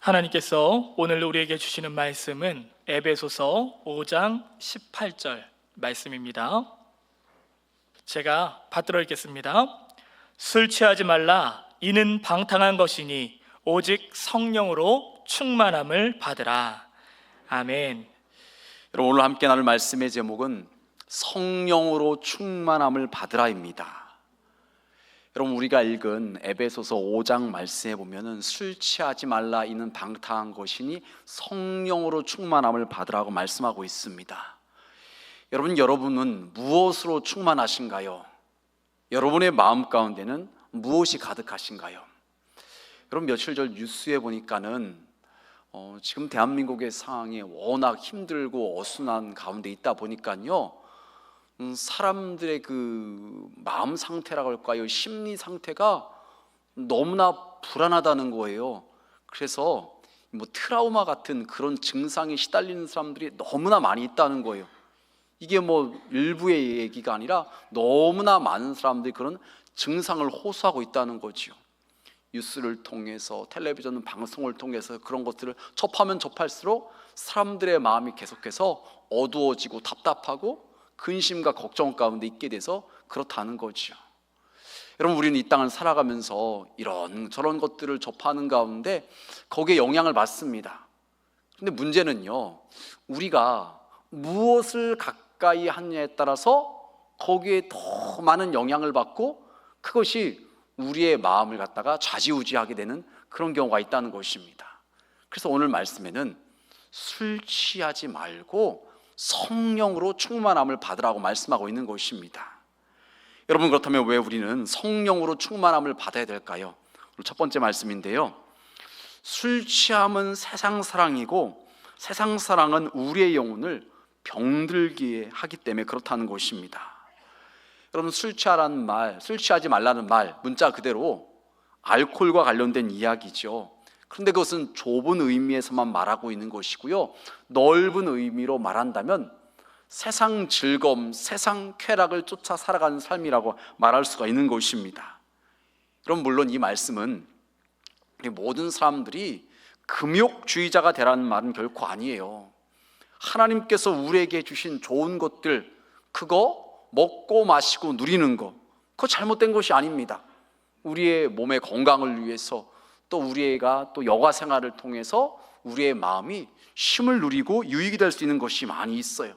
하나님께서 오늘 우리에게 주시는 말씀은 에베소서 5장 18절 말씀입니다. 제가 받들어 읽겠습니다. 술 취하지 말라. 이는 방탕한 것이니 오직 성령으로 충만함을 받으라. 아멘. 여러분, 오늘 함께 나눌 말씀의 제목은 성령으로 충만함을 받으라입니다. 여러분, 우리가 읽은 에베소서 5장 말씀에 보면은 술 취하지 말라. 이는 방탕한 것이니 성령으로 충만함을 받으라고 말씀하고 있습니다. 여러분은 무엇으로 충만하신가요? 여러분의 마음 가운데는 무엇이 가득하신가요? 여러분, 며칠 전 뉴스에 보니까는 지금 대한민국의 상황이 워낙 힘들고 어수선한 가운데 있다 보니까요, 사람들의 그 마음 상태라고 할까요? 심리 상태가 너무나 불안하다는 거예요. 그래서 트라우마 같은 그런 증상에 시달리는 사람들이 너무나 많이 있다는 거예요. 이게 일부의 얘기가 아니라 너무나 많은 사람들이 그런 증상을 호소하고 있다는 거죠. 뉴스를 통해서, 텔레비전 방송을 통해서 그런 것들을 접하면 접할수록 사람들의 마음이 계속해서 어두워지고 답답하고 근심과 걱정 가운데 있게 돼서 그렇다는 거죠. 여러분, 우리는 이 땅을 살아가면서 이런 저런 것들을 접하는 가운데 거기에 영향을 받습니다. 근데 문제는요, 우리가 무엇을 가까이 하느냐에 따라서 거기에 더 많은 영향을 받고 그것이 우리의 마음을 갖다가 좌지우지하게 되는 그런 경우가 있다는 것입니다. 그래서 오늘 말씀에는 술 취하지 말고 성령으로 충만함을 받으라고 말씀하고 있는 것입니다. 여러분, 그렇다면 왜 우리는 성령으로 충만함을 받아야 될까요? 오늘 첫 번째 말씀인데요, 술 취함은 세상 사랑이고 세상 사랑은 우리의 영혼을 병들게 하기 때문에 그렇다는 것입니다. 여러분, 술 취하지 말라는 말, 문자 그대로 알코올과 관련된 이야기죠. 그런데 그것은 좁은 의미에서만 말하고 있는 것이고요, 넓은 의미로 말한다면 세상 즐거움, 세상 쾌락을 쫓아 살아가는 삶이라고 말할 수가 있는 것입니다. 그럼 물론 이 말씀은 모든 사람들이 금욕주의자가 되라는 말은 결코 아니에요. 하나님께서 우리에게 주신 좋은 것들, 그거 먹고 마시고 누리는 거, 그거 잘못된 것이 아닙니다. 우리의 몸의 건강을 위해서, 또 우리가 또 여가 생활을 통해서 우리의 마음이 쉼을 누리고 유익이 될 수 있는 것이 많이 있어요.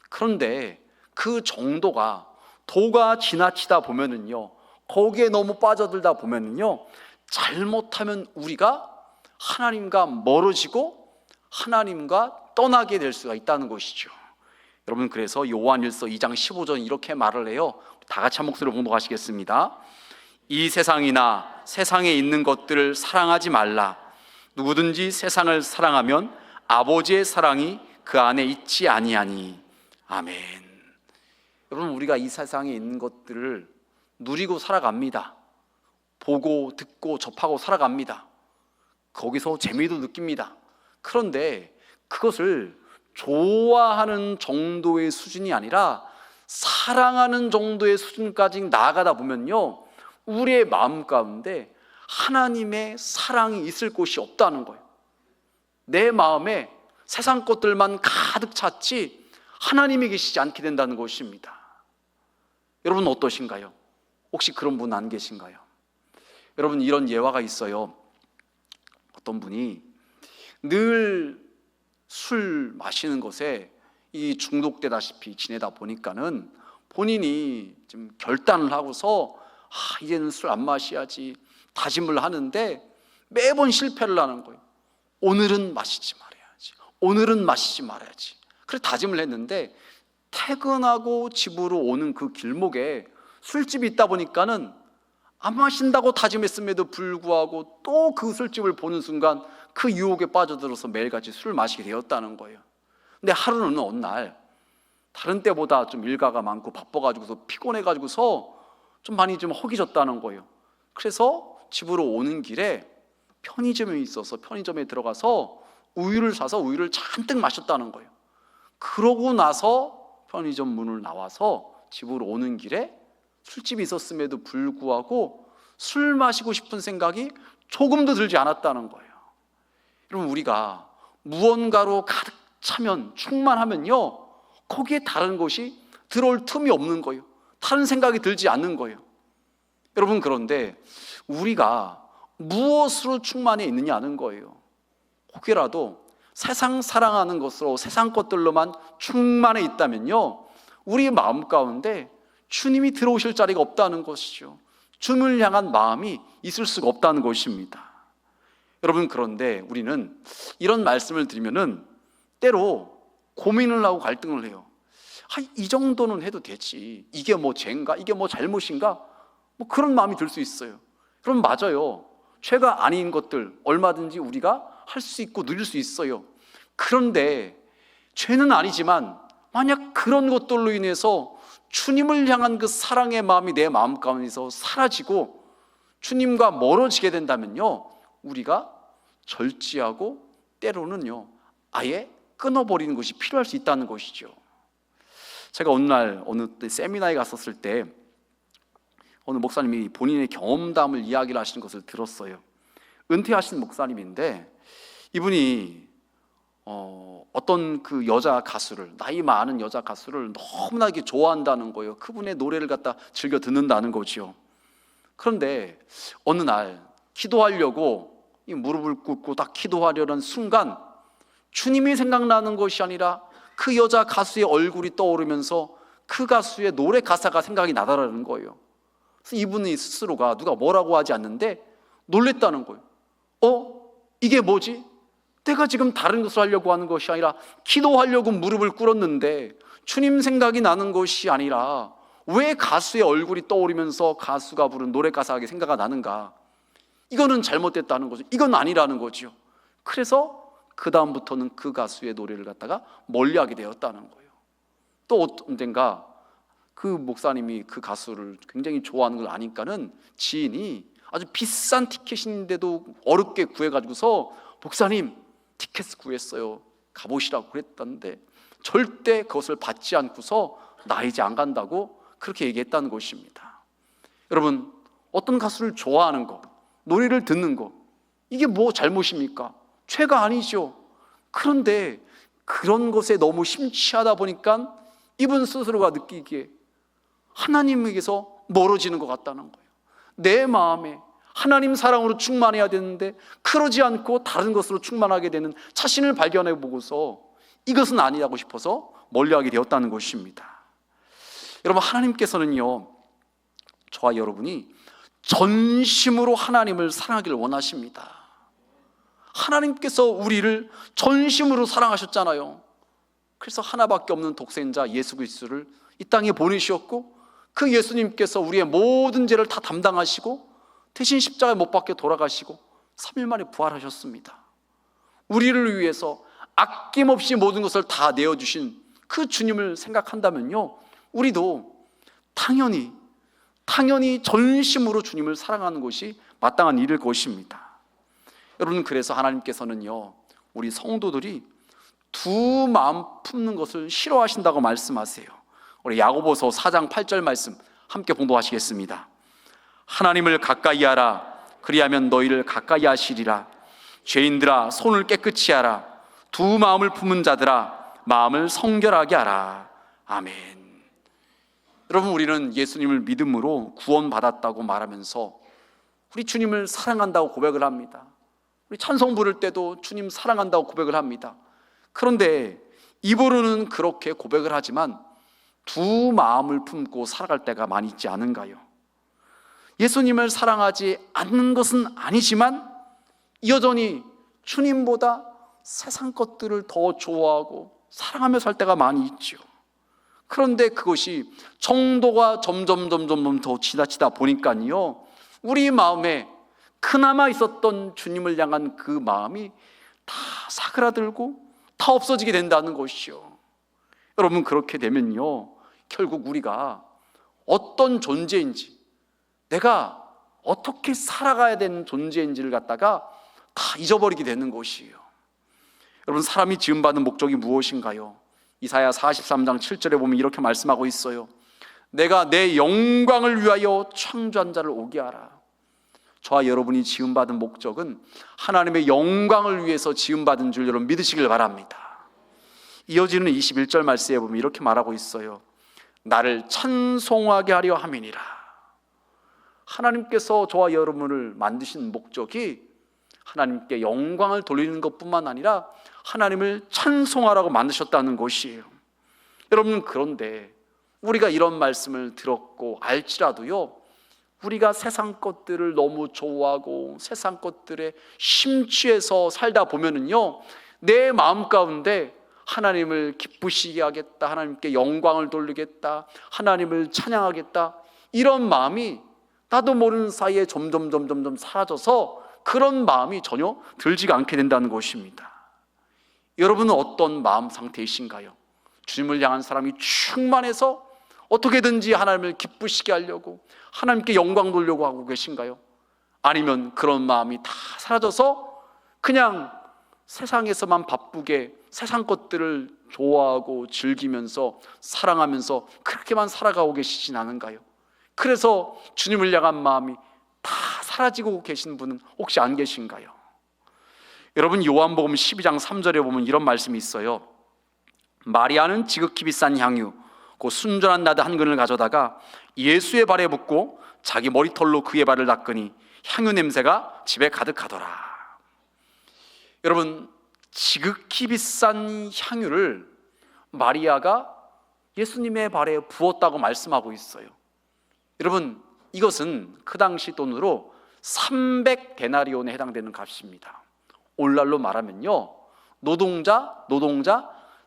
그런데 그 정도가 도가 지나치다 보면은요, 거기에 너무 빠져들다 보면은요, 잘못하면 우리가 하나님과 멀어지고 하나님과 떠나게 될 수가 있다는 것이죠. 여러분, 그래서 요한일서 2장 15절 이렇게 말을 해요. 다 같이 한 목소리로 봉독하시겠습니다. 이 세상이나 세상에 있는 것들을 사랑하지 말라. 누구든지 세상을 사랑하면 아버지의 사랑이 그 안에 있지 아니하니. 아멘. 여러분, 우리가 이 세상에 있는 것들을 누리고 살아갑니다. 보고 듣고 접하고 살아갑니다. 거기서 재미도 느낍니다. 그런데 그것을 좋아하는 정도의 수준이 아니라 사랑하는 정도의 수준까지 나아가다 보면요, 우리의 마음 가운데 하나님의 사랑이 있을 곳이 없다는 거예요. 내 마음에 세상 것들만 가득 찼지 하나님이 계시지 않게 된다는 것입니다. 여러분, 어떠신가요? 혹시 그런 분 안 계신가요? 여러분, 이런 예화가 있어요. 어떤 분이 늘 술 마시는 것에 이 중독되다시피 지내다 보니까는 본인이 좀 결단을 하고서 이제는 술 안 마셔야지 다짐을 하는데 매번 실패를 하는 거예요. 오늘은 마시지 말아야지, 오늘은 마시지 말아야지. 그래 다짐을 했는데 퇴근하고 집으로 오는 그 길목에 술집이 있다 보니까는 안 마신다고 다짐했음에도 불구하고 또 그 술집을 보는 순간 그 유혹에 빠져들어서 매일같이 술을 마시게 되었다는 거예요. 근데 하루는 어느 날 다른 때보다 좀 일가가 많고 바빠가지고서 피곤해가지고서 좀 많이 좀 허기졌다는 거예요. 그래서 집으로 오는 길에 편의점에 있어서 편의점에 들어가서 우유를 사서 우유를 잔뜩 마셨다는 거예요. 그러고 나서 편의점 문을 나와서 집으로 오는 길에 술집이 있었음에도 불구하고 술 마시고 싶은 생각이 조금도 들지 않았다는 거예요. 여러분, 우리가 무언가로 가득 차면, 충만하면요, 거기에 다른 것이 들어올 틈이 없는 거예요. 다른 생각이 들지 않는 거예요. 여러분, 그런데 우리가 무엇으로 충만해 있느냐는 거예요. 혹여라도 세상 사랑하는 것으로, 세상 것들로만 충만해 있다면요, 우리 마음 가운데 주님이 들어오실 자리가 없다는 것이죠. 주님을 향한 마음이 있을 수가 없다는 것입니다. 여러분, 그런데 우리는 이런 말씀을 드리면은 때로 고민을 하고 갈등을 해요. 이 정도는 해도 되지, 이게 뭐 죄인가, 이게 뭐 잘못인가, 뭐 그런 마음이 들 수 있어요. 그럼 맞아요, 죄가 아닌 것들 얼마든지 우리가 할 수 있고 누릴 수 있어요. 그런데 죄는 아니지만 만약 그런 것들로 인해서 주님을 향한 그 사랑의 마음이 내 마음 가운데서 사라지고 주님과 멀어지게 된다면요, 우리가 절제하고 때로는요, 아예 끊어버리는 것이 필요할 수 있다는 것이죠. 제가 어느 때 세미나에 갔었을 때 어느 목사님이 본인의 경험담을 이야기를 하시는 것을 들었어요. 은퇴하신 목사님인데 이분이 어떤 그 여자 가수를, 나이 많은 여자 가수를 너무나게 좋아한다는 거예요. 그분의 노래를 갖다 즐겨 듣는다는 거죠. 그런데 어느 날 기도하려고 이 무릎을 꿇고 딱 기도하려는 순간 주님이 생각나는 것이 아니라 그 여자 가수의 얼굴이 떠오르면서 그 가수의 노래 가사가 생각이 나더라는 거예요. 그래서 이분이 스스로가 누가 뭐라고 하지 않는데 놀랬다는 거예요. 이게 뭐지? 내가 지금 다른 것을 하려고 하는 것이 아니라 기도하려고 무릎을 꿇었는데 주님 생각이 나는 것이 아니라 왜 가수의 얼굴이 떠오르면서 가수가 부른 노래 가사가 생각이 나는가? 이거는 잘못됐다는 거죠. 이건 아니라는 거죠. 그래서 그 다음부터는 그 가수의 노래를 갖다가 멀리하게 되었다는 거예요. 또 언젠가 그 목사님이 그 가수를 굉장히 좋아하는 걸 아니까는 지인이 아주 비싼 티켓인데도 어렵게 구해가지고서 목사님 티켓 구했어요, 가보시라고 그랬다는데 절대 그것을 받지 않고서 나 이제 안 간다고 그렇게 얘기했다는 것입니다. 여러분, 어떤 가수를 좋아하는 거, 노래를 듣는 거, 이게 뭐 잘못입니까? 죄가 아니죠. 그런데 그런 것에 너무 심취하다 보니까 이분 스스로가 느끼기에 하나님에게서 멀어지는 것 같다는 거예요. 내 마음에 하나님 사랑으로 충만해야 되는데 그러지 않고 다른 것으로 충만하게 되는 자신을 발견해 보고서 이것은 아니라고 싶어서 멀리하게 되었다는 것입니다. 여러분, 하나님께서는요, 저와 여러분이 전심으로 하나님을 사랑하기를 원하십니다. 하나님께서 우리를 전심으로 사랑하셨잖아요. 그래서 하나밖에 없는 독생자 예수 그리스도를 이 땅에 보내주셨고 그 예수님께서 우리의 모든 죄를 다 담당하시고 대신 십자가에 못 박혀 돌아가시고 3일 만에 부활하셨습니다. 우리를 위해서 아낌없이 모든 것을 다 내어주신 그 주님을 생각한다면요, 우리도 당연히 전심으로 주님을 사랑하는 것이 마땅한 일일 것입니다. 여러분, 그래서 하나님께서는요, 우리 성도들이 두 마음 품는 것을 싫어하신다고 말씀하세요. 우리 야고보서 4장 8절 말씀 함께 봉독하시겠습니다. 하나님을 가까이 하라. 그리하면 너희를 가까이 하시리라. 죄인들아, 손을 깨끗이 하라. 두 마음을 품은 자들아, 마음을 성결하게 하라. 아멘. 여러분, 우리는 예수님을 믿음으로 구원받았다고 말하면서 우리 주님을 사랑한다고 고백을 합니다. 우리 찬송 부를 때도 주님 사랑한다고 고백을 합니다. 그런데 입으로는 그렇게 고백을 하지만 두 마음을 품고 살아갈 때가 많이 있지 않은가요? 예수님을 사랑하지 않는 것은 아니지만 여전히 주님보다 세상 것들을 더 좋아하고 사랑하며 살 때가 많이 있죠. 그런데 그것이 정도가 점점 더 지나치다 보니까요, 우리 마음에 그나마 있었던 주님을 향한 그 마음이 다 사그라들고 다 없어지게 된다는 것이죠. 여러분, 그렇게 되면요, 결국 우리가 어떤 존재인지, 내가 어떻게 살아가야 되는 존재인지를 갖다가 다 잊어버리게 되는 것이에요. 여러분, 사람이 지음받은 목적이 무엇인가요? 이사야 43장 7절에 보면 이렇게 말씀하고 있어요. 내가 내 영광을 위하여 창조한 자를 오게 하라. 저와 여러분이 지음받은 목적은 하나님의 영광을 위해서 지음받은 줄 여러분 믿으시길 바랍니다. 이어지는 21절 말씀에 보면 이렇게 말하고 있어요. 나를 찬송하게 하려 함이니라. 하나님께서 저와 여러분을 만드신 목적이 하나님께 영광을 돌리는 것뿐만 아니라 하나님을 찬송하라고 만드셨다는 것이에요. 여러분, 그런데 우리가 이런 말씀을 들었고 알지라도요, 우리가 세상 것들을 너무 좋아하고 세상 것들에 심취해서 살다 보면은요, 내 마음 가운데 하나님을 기쁘시게 하겠다, 하나님께 영광을 돌리겠다, 하나님을 찬양하겠다, 이런 마음이 나도 모르는 사이에 점점 사라져서 그런 마음이 전혀 들지가 않게 된다는 것입니다. 여러분은 어떤 마음 상태이신가요? 주님을 향한 사람이 충만해서 어떻게든지 하나님을 기쁘시게 하려고, 하나님께 영광 돌려고 하고 계신가요? 아니면 그런 마음이 다 사라져서 그냥 세상에서만 바쁘게 세상 것들을 좋아하고 즐기면서 사랑하면서 그렇게만 살아가고 계시진 않은가요? 그래서 주님을 향한 마음이 다 사라지고 계신 분은 혹시 안 계신가요? 여러분, 요한복음 12장 3절에 보면 이런 말씀이 있어요. 마리아는 지극히 비싼 향유 그 순전한 나드 한 근을 가져다가 예수의 발에 붓고 자기 머리털로 그의 발을 닦으니 향유 냄새가 집에 가득하더라. 여러분, 지극히 비싼 향유를 마리아가 예수님의 발에 부었다고 말씀하고 있어요. 여러분, 이것은 그 당시 돈으로 300데나리온에 해당되는 값입니다. 오늘날로 말하면요, 노동자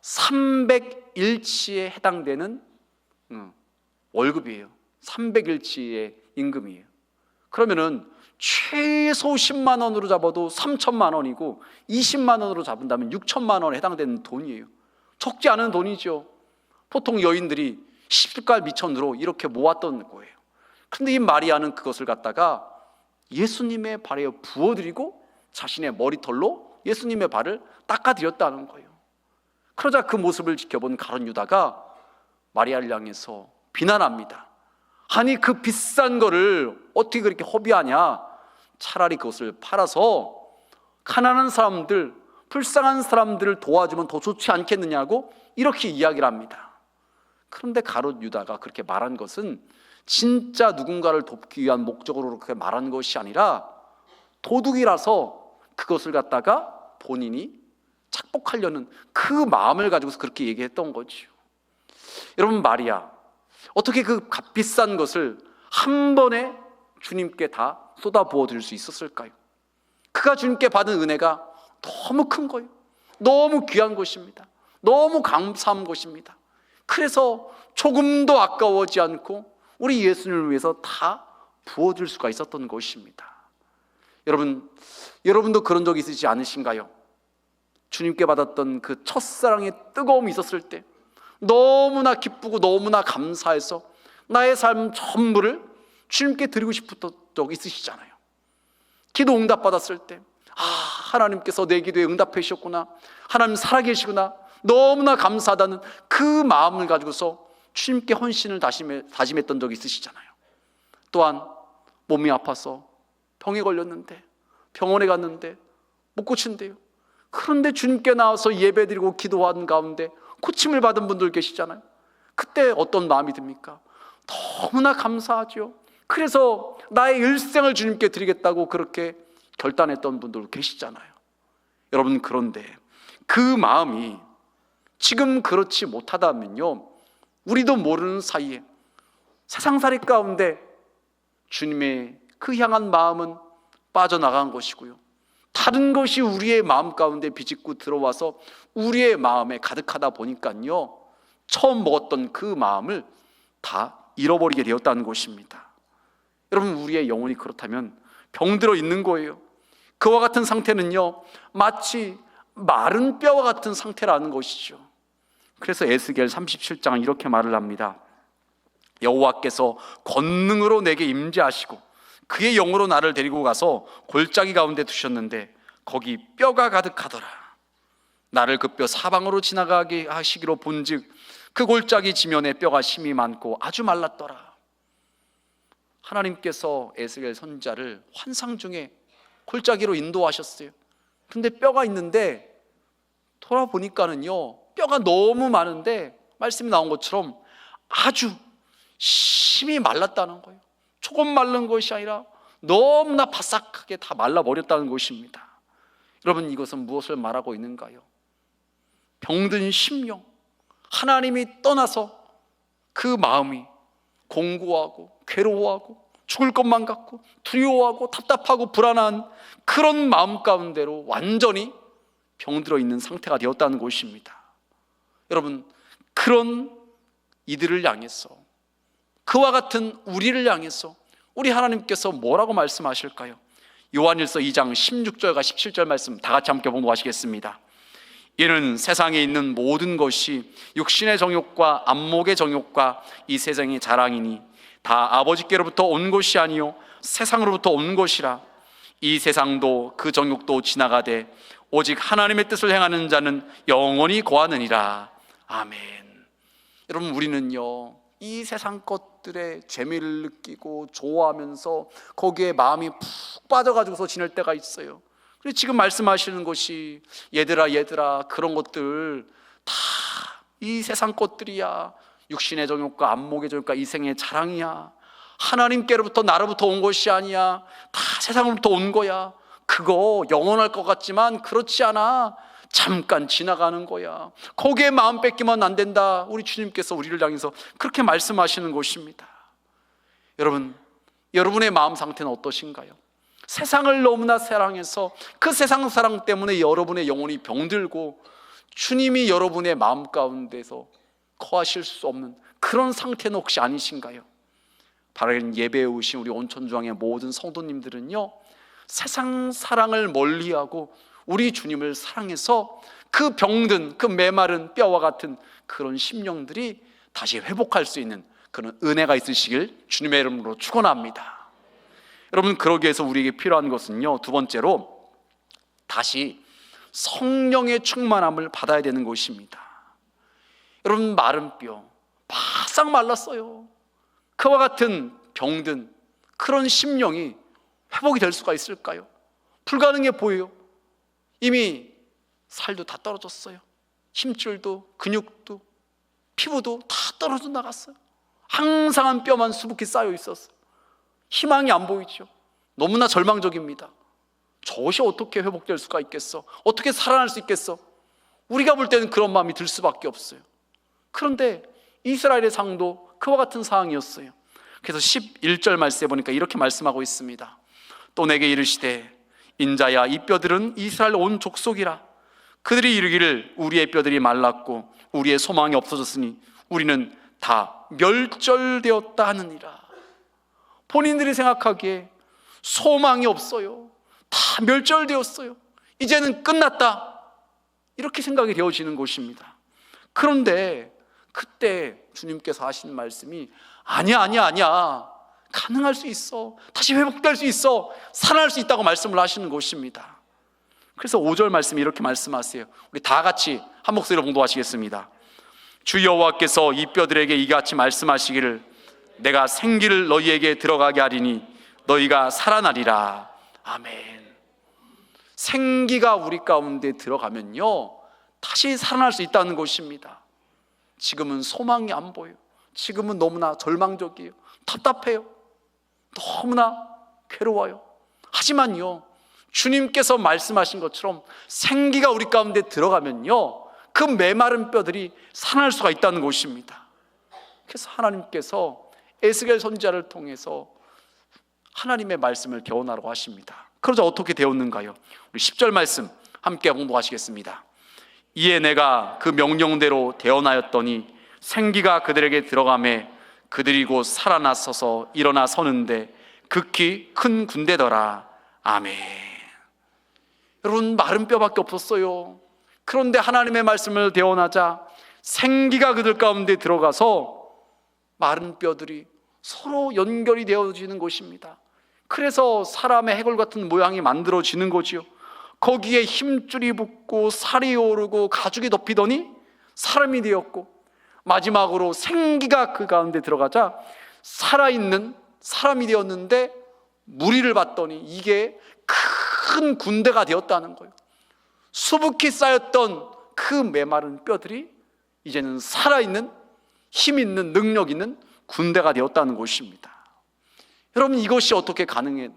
300일치에 해당되는 월급이에요. 300일치의 임금이에요. 그러면은 최소 10만 원으로 잡아도 3천만 원이고 20만 원으로 잡은다면 6천만 원에 해당되는 돈이에요. 적지 않은 돈이죠. 보통 여인들이 시집갈 미천으로 이렇게 모았던 거예요. 그런데 이 마리아는 그것을 갖다가 예수님의 발에 부어드리고 자신의 머리털로 예수님의 발을 닦아드렸다는 거예요. 그러자 그 모습을 지켜본 가룟 유다가 마리아를 향해서 비난합니다. 아니, 그 비싼 거를 어떻게 그렇게 허비하냐? 차라리 그것을 팔아서 가난한 사람들, 불쌍한 사람들을 도와주면 더 좋지 않겠느냐고 이렇게 이야기를 합니다. 그런데 가룟 유다가 그렇게 말한 것은 진짜 누군가를 돕기 위한 목적으로 그렇게 말한 것이 아니라 도둑이라서 그것을 갖다가 본인이 착복하려는 그 마음을 가지고서 그렇게 얘기했던 거죠. 여러분, 마리아 어떻게 그 값비싼 것을 한 번에 주님께 다 쏟아부어 드릴 수 있었을까요? 그가 주님께 받은 은혜가 너무 큰 거예요. 너무 귀한 것입니다. 너무 감사한 것입니다. 그래서 조금도 아까워하지 않고 우리 예수님을 위해서 다 부어줄 수가 있었던 것입니다. 여러분도 그런 적 있으시지 않으신가요? 주님께 받았던 그 첫사랑의 뜨거움이 있었을 때 너무나 기쁘고 너무나 감사해서 나의 삶 전부를 주님께 드리고 싶었던 적 있으시잖아요. 기도 응답받았을 때 하나님께서 내 기도에 응답해 주셨구나, 하나님 살아계시구나, 너무나 감사하다는 그 마음을 가지고서 주님께 헌신을 다짐했던 적이 있으시잖아요. 또한 몸이 아파서 병에 걸렸는데 병원에 갔는데 못 고친대요. 그런데 주님께 나와서 예배드리고 기도하는 가운데 고침을 받은 분들 계시잖아요. 그때 어떤 마음이 듭니까? 너무나 감사하죠. 그래서 나의 일생을 주님께 드리겠다고 그렇게 결단했던 분들 계시잖아요. 여러분, 그런데 그 마음이 지금 그렇지 못하다면요, 우리도 모르는 사이에 세상살이 가운데 주님의 그 향한 마음은 빠져나간 것이고요, 다른 것이 우리의 마음 가운데 비집고 들어와서 우리의 마음에 가득하다 보니까요, 처음 먹었던 그 마음을 다 잃어버리게 되었다는 것입니다. 여러분, 우리의 영혼이 그렇다면 병들어 있는 거예요. 그와 같은 상태는요, 마치 마른 뼈와 같은 상태라는 것이죠. 그래서 에스겔 37장은 이렇게 말을 합니다. 여호와께서 권능으로 내게 임재하시고 그의 영으로 나를 데리고 가서 골짜기 가운데 두셨는데 거기 뼈가 가득하더라. 나를 그 뼈 사방으로 지나가게 하시기로 본즉 그 골짜기 지면에 뼈가 심이 많고 아주 말랐더라. 하나님께서 에스겔 선지자를 환상 중에 골짜기로 인도하셨어요. 근데 뼈가 있는데 돌아보니까는요, 뼈가 너무 많은데 말씀이 나온 것처럼 아주 심히 말랐다는 거예요. 조금 마른 것이 아니라 너무나 바삭하게 다 말라버렸다는 것입니다. 여러분, 이것은 무엇을 말하고 있는가요? 병든 심령, 하나님이 떠나서 그 마음이 공고하고 괴로워하고 죽을 것만 같고 두려워하고 답답하고 불안한 그런 마음 가운데로 완전히 병들어 있는 상태가 되었다는 것입니다. 여러분, 그런 이들을 향해서, 그와 같은 우리를 향해서 우리 하나님께서 뭐라고 말씀하실까요? 요한일서 2장 16절과 17절 말씀 다 같이 함께 봉독하시겠습니다. 이는 세상에 있는 모든 것이 육신의 정욕과 안목의 정욕과 이 세상의 자랑이니 다 아버지께로부터 온 것이 아니요 세상으로부터 온 것이라. 이 세상도 그 정욕도 지나가되 오직 하나님의 뜻을 행하는 자는 영원히 거하느니라. 아멘. 여러분, 우리는요, 이 세상 것들의 재미를 느끼고 좋아하면서 거기에 마음이 푹 빠져가지고서 지낼 때가 있어요. 그래서 지금 말씀하시는 것이 얘들아 그런 것들 다 이 세상 것들이야. 육신의 정욕과 안목의 정욕과 이생의 자랑이야. 하나님께로부터 나로부터 온 것이 아니야. 다 세상으로부터 온 거야. 그거 영원할 것 같지만 그렇지 않아. 잠깐 지나가는 거야. 거기에 마음 뺏기면 안 된다. 우리 주님께서 우리를 향해서 그렇게 말씀하시는 것입니다. 여러분, 여러분의 마음 상태는 어떠신가요? 세상을 너무나 사랑해서 그 세상 사랑 때문에 여러분의 영혼이 병들고 주님이 여러분의 마음 가운데서 거하실 수 없는 그런 상태는 혹시 아니신가요? 바로 예배에 오신 우리 온천중앙의 모든 성도님들은요, 세상 사랑을 멀리하고 우리 주님을 사랑해서 그 병든 그 메마른 뼈와 같은 그런 심령들이 다시 회복할 수 있는 그런 은혜가 있으시길 주님의 이름으로 축원합니다. 여러분, 그러기 위해서 우리에게 필요한 것은요, 두 번째로 다시 성령의 충만함을 받아야 되는 것입니다. 여러분, 마른 뼈 바싹 말랐어요. 그와 같은 병든 그런 심령이 회복이 될 수가 있을까요? 불가능해 보여요. 이미 살도 다 떨어졌어요. 힘줄도 근육도 피부도 다 떨어져 나갔어요. 항상한 뼈만 수북히 쌓여 있었어요. 희망이 안 보이죠. 너무나 절망적입니다. 저것이 어떻게 회복될 수가 있겠어? 어떻게 살아날 수 있겠어? 우리가 볼 때는 그런 마음이 들 수밖에 없어요. 그런데 이스라엘의 상도 그와 같은 상황이었어요. 그래서 11절 말씀에 보니까 이렇게 말씀하고 있습니다. 또 내게 이르시되 인자야, 이 뼈들은 이스라엘 온 족속이라. 그들이 이르기를 우리의 뼈들이 말랐고 우리의 소망이 없어졌으니 우리는 다 멸절되었다 하느니라. 본인들이 생각하기에 소망이 없어요. 다 멸절되었어요. 이제는 끝났다. 이렇게 생각이 되어지는 것입니다. 그런데 그때 주님께서 하신 말씀이 아니야. 가능할 수 있어. 다시 회복될 수 있어. 살아날 수 있다고 말씀을 하시는 것입니다. 그래서 5절 말씀이 이렇게 말씀하세요. 우리 다 같이 한 목소리로 봉독하시겠습니다. 주 여호와께서 이 뼈들에게 이같이 말씀하시기를 내가 생기를 너희에게 들어가게 하리니 너희가 살아나리라. 아멘. 생기가 우리 가운데 들어가면요, 다시 살아날 수 있다는 것입니다. 지금은 소망이 안 보여요. 지금은 너무나 절망적이에요. 답답해요. 너무나 괴로워요. 하지만요, 주님께서 말씀하신 것처럼 생기가 우리 가운데 들어가면요, 그 메마른 뼈들이 살아날 수가 있다는 것입니다. 그래서 하나님께서 에스겔 선지자를 통해서 하나님의 말씀을 개원하라고 하십니다. 그러자 어떻게 되었는가요? 우리 10절 말씀 함께 공부하시겠습니다. 이에 내가 그 명령대로 대언하였더니 생기가 그들에게 들어가매 그들이 곧 살아나서서 일어나 서는데 극히 큰 군대더라. 아멘. 여러분, 마른 뼈밖에 없었어요. 그런데 하나님의 말씀을 대언하자 생기가 그들 가운데 들어가서 마른 뼈들이 서로 연결이 되어지는 것입니다. 그래서 사람의 해골 같은 모양이 만들어지는 거지요. 거기에 힘줄이 붙고 살이 오르고 가죽이 덮이더니 사람이 되었고, 마지막으로 생기가 그 가운데 들어가자 살아있는 사람이 되었는데 무리를 봤더니 이게 큰 군대가 되었다는 거예요. 수북히 쌓였던 그 메마른 뼈들이 이제는 살아있는 힘 있는 능력 있는 군대가 되었다는 것입니다. 여러분, 이것이 어떻게 가능한가요?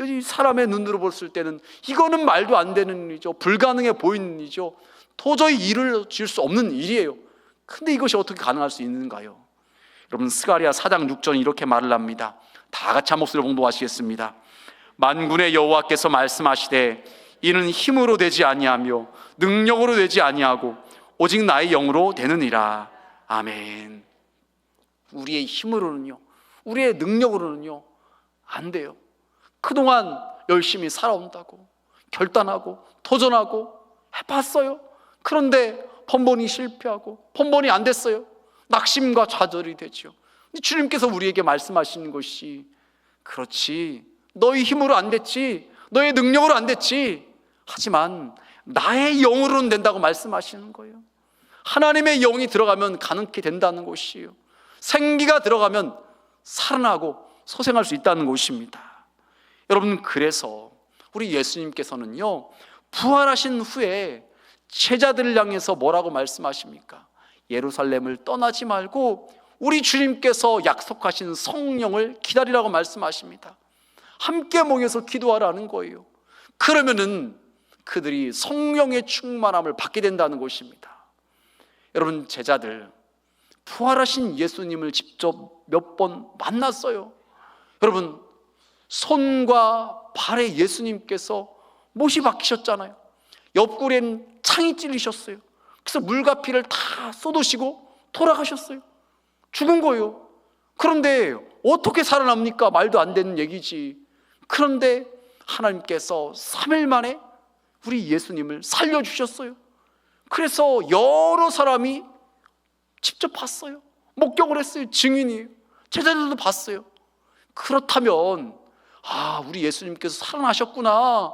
이 사람의 눈으로 봤을 때는 이거는 말도 안 되는 일이죠. 불가능해 보이는 일이죠. 도저히 이루어질 수 없는 일이에요. 근데 이것이 어떻게 가능할 수 있는가요? 여러분, 스가랴 4장 6절은 이렇게 말을 합니다. 다 같이 한 목소리로 봉독하시겠습니다. 만군의 여호와께서 말씀하시되 이는 힘으로 되지 아니하며 능력으로 되지 아니하고 오직 나의 영으로 되느니라. 아멘. 우리의 힘으로는요, 우리의 능력으로는요 안 돼요. 그동안 열심히 살아온다고 결단하고 도전하고 해봤어요. 그런데 번번이 실패하고 번번이 안 됐어요. 낙심과 좌절이 되죠. 주님께서 우리에게 말씀하시는 것이, 그렇지, 너의 힘으로 안 됐지, 너의 능력으로 안 됐지, 하지만 나의 영으로는 된다고 말씀하시는 거예요. 하나님의 영이 들어가면 가능케 된다는 것이에요. 생기가 들어가면 살아나고 소생할 수 있다는 것입니다. 여러분, 그래서 우리 예수님께서는요 부활하신 후에 제자들을 향해서 뭐라고 말씀하십니까? 예루살렘을 떠나지 말고 우리 주님께서 약속하신 성령을 기다리라고 말씀하십니다. 함께 모여서 기도하라는 거예요. 그러면은 그들이 성령의 충만함을 받게 된다는 것입니다. 여러분, 제자들 부활하신 예수님을 직접 몇 번 만났어요. 여러분, 손과 발에 예수님께서 못이 박히셨잖아요. 옆구리엔 창이 찔리셨어요. 그래서 물과 피를 다 쏟으시고 돌아가셨어요. 죽은 거예요. 그런데 어떻게 살아납니까? 말도 안 되는 얘기지. 그런데 하나님께서 3일 만에 우리 예수님을 살려주셨어요. 그래서 여러 사람이 직접 봤어요. 목격을 했어요. 증인이에요. 제자들도 봤어요. 그렇다면 우리 예수님께서 살아나셨구나,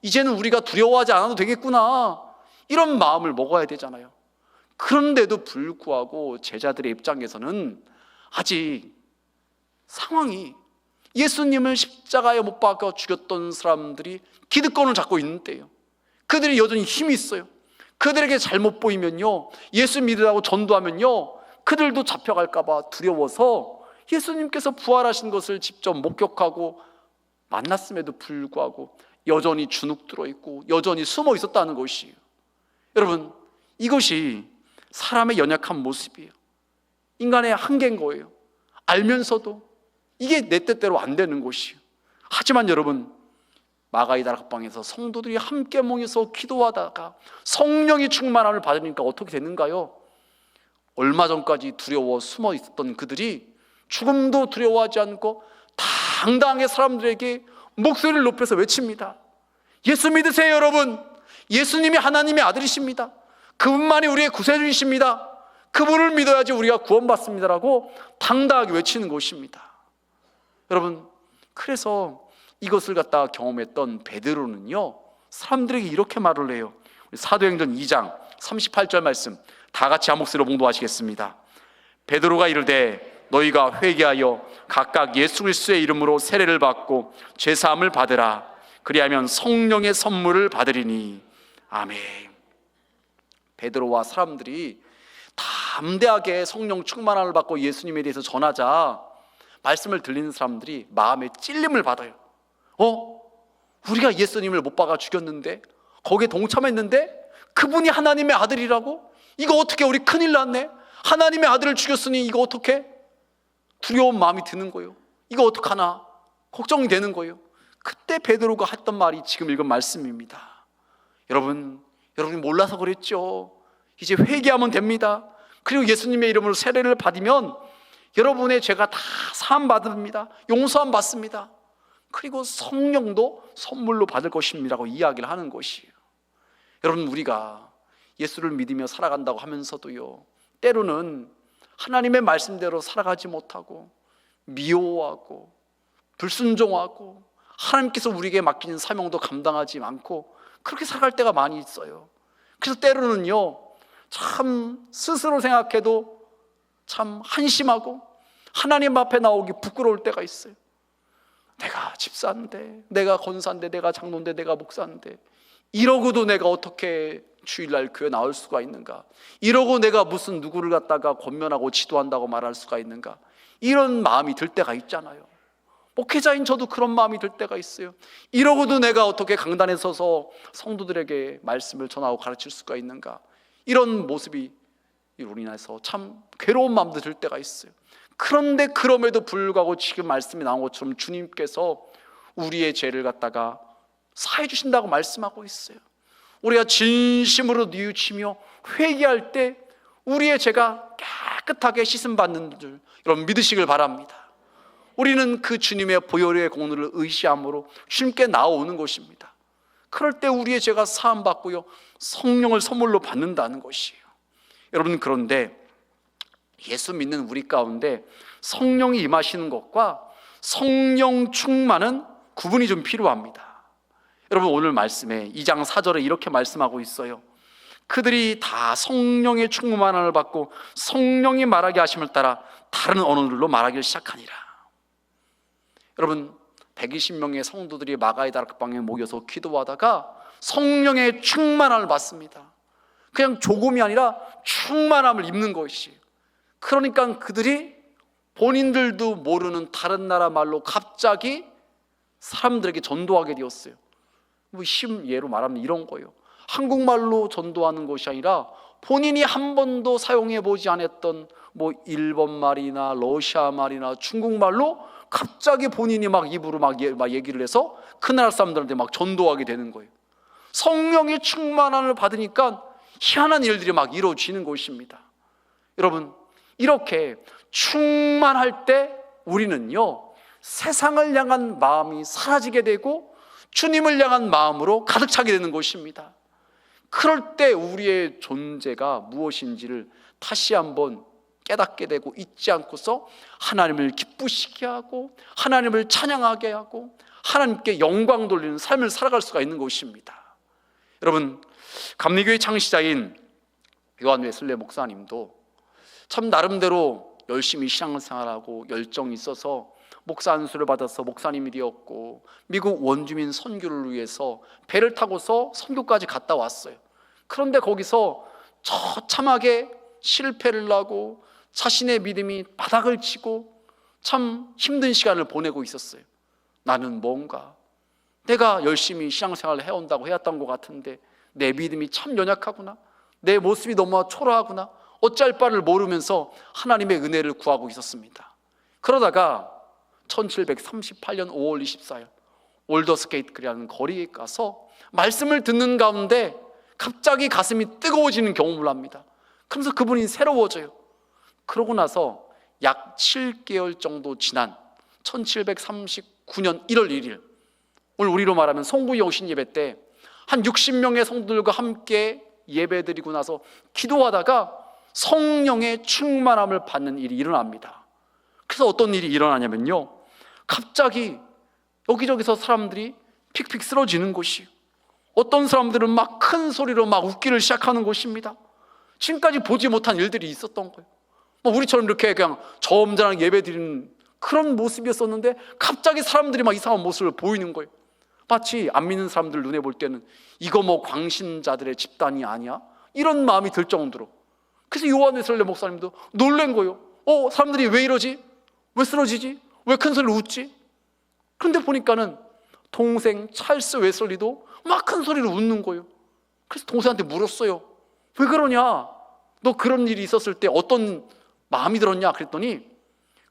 이제는 우리가 두려워하지 않아도 되겠구나, 이런 마음을 먹어야 되잖아요. 그런데도 불구하고 제자들의 입장에서는 아직 상황이, 예수님을 십자가에 못 박아 죽였던 사람들이 기득권을 잡고 있는 때예요. 그들이 여전히 힘이 있어요. 그들에게 잘못 보이면요, 예수 믿으라고 전도하면요, 그들도 잡혀갈까 봐 두려워서 예수님께서 부활하신 것을 직접 목격하고 만났음에도 불구하고 여전히 주눅 들어 있고 여전히 숨어 있었다는 것이에요. 여러분, 이것이 사람의 연약한 모습이에요. 인간의 한계인 거예요. 알면서도 이게 내 뜻대로 안 되는 것이에요. 하지만 여러분, 마가이 다락방에서 성도들이 함께 모여서 기도하다가 성령이 충만함을 받으니까 어떻게 되는가요? 얼마 전까지 두려워 숨어 있었던 그들이 죽음도 두려워하지 않고 당당하게 사람들에게 목소리를 높여서 외칩니다. 예수 믿으세요, 여러분. 예수님이 하나님의 아들이십니다. 그분만이 우리의 구세주이십니다. 그분을 믿어야지 우리가 구원받습니다라고 당당하게 외치는 것입니다. 여러분, 그래서 이것을 갖다가 경험했던 베드로는요, 사람들에게 이렇게 말을 해요. 사도행전 2장 38절 말씀 다 같이 한 목소리로 봉독하시겠습니다. 베드로가 이르되 너희가 회개하여 각각 예수 그리스도의 이름으로 세례를 받고 죄사함을 받으라. 그리하면 성령의 선물을 받으리니. 아멘. 베드로와 사람들이 담대하게 성령 충만함을 받고 예수님에 대해서 전하자 말씀을 들리는 사람들이 마음에 찔림을 받아요. 우리가 예수님을 못 박아 죽였는데, 거기에 동참했는데 그분이 하나님의 아들이라고? 이거 어떻게, 우리 큰일 났네. 하나님의 아들을 죽였으니 이거 어떻게? 두려운 마음이 드는 거예요. 이거 어떡하나 걱정이 되는 거예요. 그때 베드로가 했던 말이 지금 읽은 말씀입니다. 여러분이 몰라서 그랬죠. 이제 회개하면 됩니다. 그리고 예수님의 이름으로 세례를 받으면 여러분의 죄가 다 사함 받습니다. 용서함 받습니다. 그리고 성령도 선물로 받을 것입니다라고 이야기를 하는 것이에요. 여러분, 우리가 예수를 믿으며 살아간다고 하면서도요, 때로는 하나님의 말씀대로 살아가지 못하고 미워하고 불순종하고 하나님께서 우리에게 맡기는 사명도 감당하지 않고 그렇게 살아갈 때가 많이 있어요. 그래서 때로는요, 참 스스로 생각해도 참 한심하고 하나님 앞에 나오기 부끄러울 때가 있어요. 내가 집사인데, 내가 권사인데, 내가 장로인데, 내가 목사인데, 이러고도 내가 어떻게 주일날 교회 나올 수가 있는가? 이러고 내가 무슨 누구를 갖다가 권면하고 지도한다고 말할 수가 있는가? 이런 마음이 들 때가 있잖아요. 목회자인 저도 그런 마음이 들 때가 있어요. 이러고도 내가 어떻게 강단에 서서 성도들에게 말씀을 전하고 가르칠 수가 있는가? 이런 모습이 이로 인해서 참 괴로운 마음도 들 때가 있어요. 그런데 그럼에도 불구하고 지금 말씀이 나온 것처럼 주님께서 우리의 죄를 갖다가 사해 주신다고 말씀하고 있어요. 우리가 진심으로 뉘우치며 회개할 때 우리의 죄가 깨끗하게 씻음받는 줄 여러분 믿으시길 바랍니다. 우리는 그 주님의 보혈의 공로를 의지함으로 주님께 나오는 것입니다. 그럴 때 우리의 죄가 사함받고요, 성령을 선물로 받는다는 것이에요. 여러분, 그런데 예수 믿는 우리 가운데 성령이 임하시는 것과 성령 충만은 구분이 좀 필요합니다. 여러분, 오늘 말씀에 2장 4절에 이렇게 말씀하고 있어요. 그들이 다 성령의 충만함을 받고 성령이 말하게 하심을 따라 다른 언어들로 말하기를 시작하니라. 여러분, 120명의 성도들이 마가의 다락방에 모여서 기도하다가 성령의 충만함을 받습니다. 그냥 조금이 아니라 충만함을 입는 것이에요. 그러니까 그들이 본인들도 모르는 다른 나라 말로 갑자기 사람들에게 전도하게 되었어요. 뭐 예로 말하면 이런 거예요. 한국말로 전도하는 것이 아니라 본인이 한 번도 사용해 보지 않았던 뭐 일본 말이나 러시아 말이나 중국말로 갑자기 본인이 막 입으로 막 얘기를 해서 그 나라 사람들한테 막 전도하게 되는 거예요. 성령의 충만함을 받으니까 희한한 일들이 막 이루어지는 것입니다. 여러분, 이렇게 충만할 때 우리는요, 세상을 향한 마음이 사라지게 되고 주님을 향한 마음으로 가득 차게 되는 것입니다. 그럴 때 우리의 존재가 무엇인지를 다시 한번 깨닫게 되고 잊지 않고서 하나님을 기쁘시게 하고 하나님을 찬양하게 하고 하나님께 영광 돌리는 삶을 살아갈 수가 있는 것입니다. 여러분, 감리교의 창시자인 요한 웨슬레 목사님도 참 나름대로 열심히 신앙생활하고 열정이 있어서 목사 안수를 받아서 목사님이 되었고 미국 원주민 선교를 위해서 배를 타고서 선교까지 갔다 왔어요. 그런데 거기서 처참하게 실패를 하고 자신의 믿음이 바닥을 치고 참 힘든 시간을 보내고 있었어요. 나는 뭔가 내가 열심히 신앙생활을 해온다고 해왔던 것 같은데 내 믿음이 참 연약하구나, 내 모습이 너무 초라하구나, 어찌할 바를 모르면서 하나님의 은혜를 구하고 있었습니다. 그러다가 1738년 5월 24일 올더스게이트라는 거리에 가서 말씀을 듣는 가운데 갑자기 가슴이 뜨거워지는 경험을 합니다. 그러면서 그분이 새로워져요. 그러고 나서 약 7개월 정도 지난 1739년 1월 1일, 오늘 우리로 말하면 송구 영신 예배 때 한 60명의 성도들과 함께 예배드리고 나서 기도하다가 성령의 충만함을 받는 일이 일어납니다. 그래서 어떤 일이 일어나냐면요, 갑자기 여기저기서 사람들이 픽픽 쓰러지는 것이에요. 어떤 사람들은 막 큰 소리로 막 웃기를 시작하는 것입니다. 지금까지 보지 못한 일들이 있었던 거예요. 뭐 우리처럼 이렇게 그냥 점잖은 예배 드리는 그런 모습이었었는데 갑자기 사람들이 막 이상한 모습을 보이는 거예요. 마치 안 믿는 사람들 눈에 볼 때는 이거 뭐 광신자들의 집단이 아니야? 이런 마음이 들 정도로. 그래서 요한 웨슬레 목사님도 놀란 거예요. 사람들이 왜 이러지? 왜 쓰러지지? 왜 큰 소리로 웃지? 그런데 보니까는 동생 찰스 웨슬리도 막 큰 소리로 웃는 거예요. 그래서 동생한테 물었어요. 왜 그러냐? 너 그런 일이 있었을 때 어떤 마음이 들었냐? 그랬더니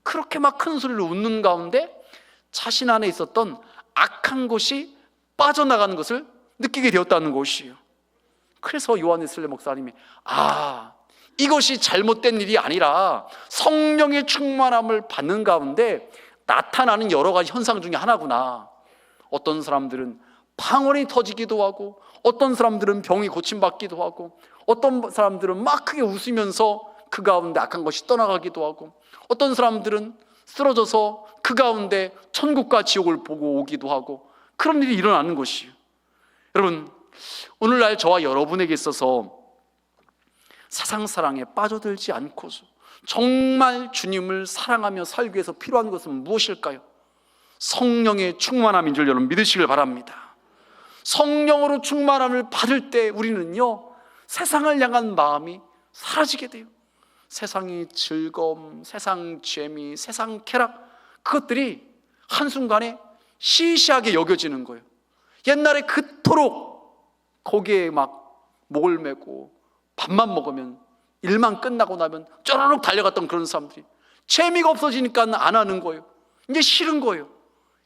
그렇게 막 큰 소리로 웃는 가운데 자신 안에 있었던 악한 것이 빠져나가는 것을 느끼게 되었다는 것이에요. 그래서 요한 웨슬레 목사님이 이것이 잘못된 일이 아니라 성령의 충만함을 받는 가운데 나타나는 여러 가지 현상 중에 하나구나. 어떤 사람들은 방언이 터지기도 하고 어떤 사람들은 병이 고침받기도 하고 어떤 사람들은 막 크게 웃으면서 그 가운데 악한 것이 떠나가기도 하고 어떤 사람들은 쓰러져서 그 가운데 천국과 지옥을 보고 오기도 하고 그런 일이 일어나는 것이에요. 여러분, 오늘날 저와 여러분에게 있어서 세상 사랑에 빠져들지 않고서 정말 주님을 사랑하며 살기 위해서 필요한 것은 무엇일까요? 성령의 충만함인 줄 여러분 믿으시길 바랍니다. 성령으로 충만함을 받을 때 우리는요, 세상을 향한 마음이 사라지게 돼요. 세상의 즐거움, 세상 재미, 세상 쾌락, 그것들이 한순간에 시시하게 여겨지는 거예요. 옛날에 그토록 거기에 막 목을 메고 밥만 먹으면, 일만 끝나고 나면 쪼르륵 달려갔던 그런 사람들이 재미가 없어지니까 안 하는 거예요. 이제 싫은 거예요.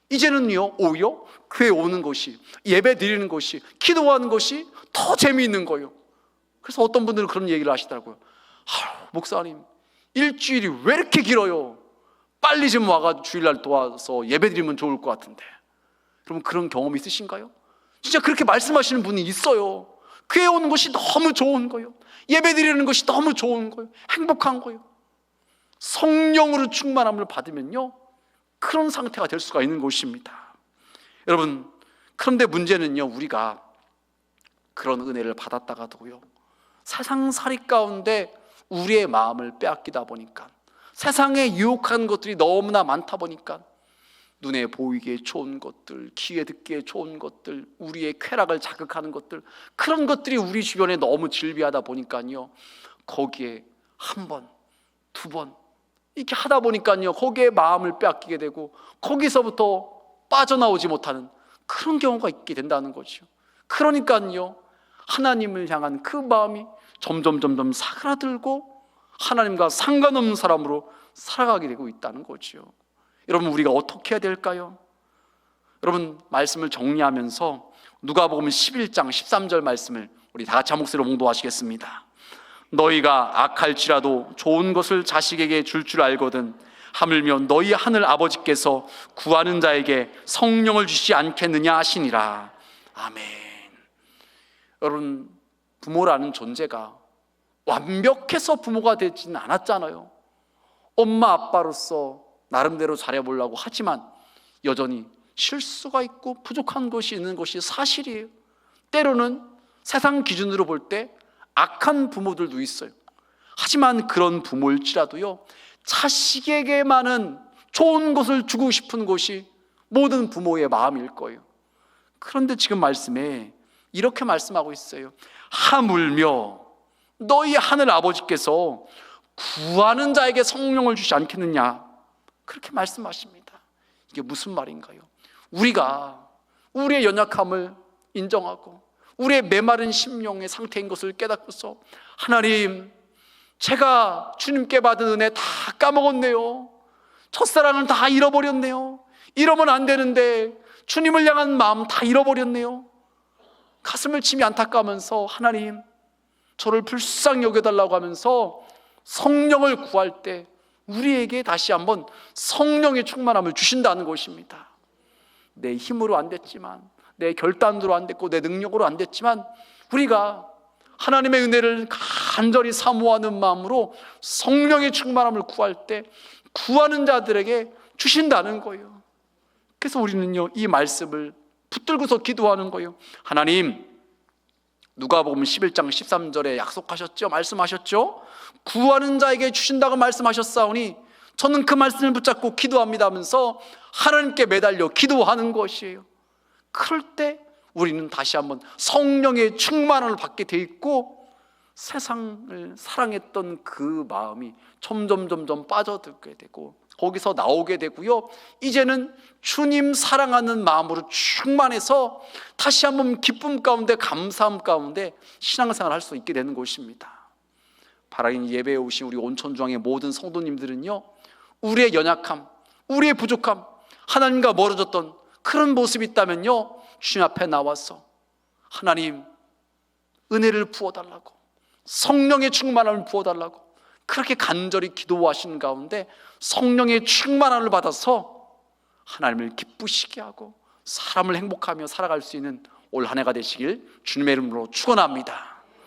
이제는요, 오히려 교회 오는 것이, 예배 드리는 것이, 기도하는 것이 더 재미있는 거예요. 그래서 어떤 분들은 그런 얘기를 하시더라고요. 목사님, 일주일이 왜 이렇게 길어요? 빨리 좀 와가지고 주일날 도와서 예배 드리면 좋을 것 같은데. 여러분, 그런 경험 있으신가요? 진짜 그렇게 말씀하시는 분이 있어요. 교회 오는 것이 너무 좋은 거예요. 예배 드리는 것이 너무 좋은 거예요. 행복한 거예요. 성령으로 충만함을 받으면요, 그런 상태가 될 수가 있는 것입니다. 여러분, 그런데 문제는요, 우리가 그런 은혜를 받았다가도요, 세상살이 가운데 우리의 마음을 빼앗기다 보니까, 세상에 유혹하는 것들이 너무나 많다 보니까, 눈에 보이기에 좋은 것들, 귀에 듣기에 좋은 것들, 우리의 쾌락을 자극하는 것들, 그런 것들이 우리 주변에 너무 질비하다 보니까요, 거기에 한 번, 두 번 이렇게 하다 보니까요, 거기에 마음을 빼앗기게 되고 거기서부터 빠져나오지 못하는 그런 경우가 있게 된다는 거죠. 그러니까요, 하나님을 향한 그 마음이 점점 사그라들고 하나님과 상관없는 사람으로 살아가게 되고 있다는 거죠. 여러분, 우리가 어떻게 해야 될까요? 여러분, 말씀을 정리하면서 누가복음 11장 13절 말씀을 우리 다 같이 한 목소리로 봉독하시겠습니다. 너희가 악할지라도 좋은 것을 자식에게 줄 알거든 하물며 너희 하늘 아버지께서 구하는 자에게 성령을 주시지 않겠느냐 하시니라. 아멘. 여러분, 부모라는 존재가 완벽해서 부모가 되지는 않았잖아요. 엄마 아빠로서 나름대로 잘해보려고 하지만 여전히 실수가 있고 부족한 것이 있는 것이 사실이에요. 때로는 세상 기준으로 볼 때 악한 부모들도 있어요. 하지만 그런 부모일지라도요, 자식에게만은 좋은 것을 주고 싶은 것이 모든 부모의 마음일 거예요. 그런데 지금 말씀에 이렇게 말씀하고 있어요. 하물며 너희 하늘 아버지께서 구하는 자에게 성령을 주시지 않겠느냐, 그렇게 말씀하십니다. 이게 무슨 말인가요? 우리가 우리의 연약함을 인정하고 우리의 메마른 심령의 상태인 것을 깨닫고서, 하나님, 제가 주님께 받은 은혜 다 까먹었네요. 첫사랑을 다 잃어버렸네요. 이러면 안 되는데 주님을 향한 마음 다 잃어버렸네요. 가슴을 치며 안타까우면서 하나님, 저를 불쌍히 여겨달라고 하면서 성령을 구할 때 우리에게 다시 한번 성령의 충만함을 주신다는 것입니다. 내 힘으로 안 됐지만, 내 결단으로 안 됐고, 내 능력으로 안 됐지만, 우리가 하나님의 은혜를 간절히 사모하는 마음으로 성령의 충만함을 구할 때 구하는 자들에게 주신다는 거예요. 그래서 우리는요, 이 말씀을 붙들고서 기도하는 거예요. 하나님, 누가복음 11장 13절에 약속하셨죠? 말씀하셨죠? 구하는 자에게 주신다고 말씀하셨사오니 저는 그 말씀을 붙잡고 기도합니다 하면서 하나님께 매달려 기도하는 것이에요. 그럴 때 우리는 다시 한번 성령의 충만함을 받게 돼 있고, 세상을 사랑했던 그 마음이 점점 빠져들게 되고 거기서 나오게 되고요, 이제는 주님 사랑하는 마음으로 충만해서 다시 한번 기쁨 가운데, 감사함 가운데 신앙생활을 할 수 있게 되는 것입니다. 바라긴 예배에 오신 우리 온천중앙의 모든 성도님들은요, 우리의 연약함, 우리의 부족함, 하나님과 멀어졌던 그런 모습이 있다면요, 주님 앞에 나와서 하나님, 은혜를 부어달라고, 성령의 충만함을 부어달라고 그렇게 간절히 기도하시는 가운데 성령의 충만함을 받아서 하나님을 기쁘시게 하고 사람을 행복하며 살아갈 수 있는 올 한 해가 되시길 주님의 이름으로 축원합니다.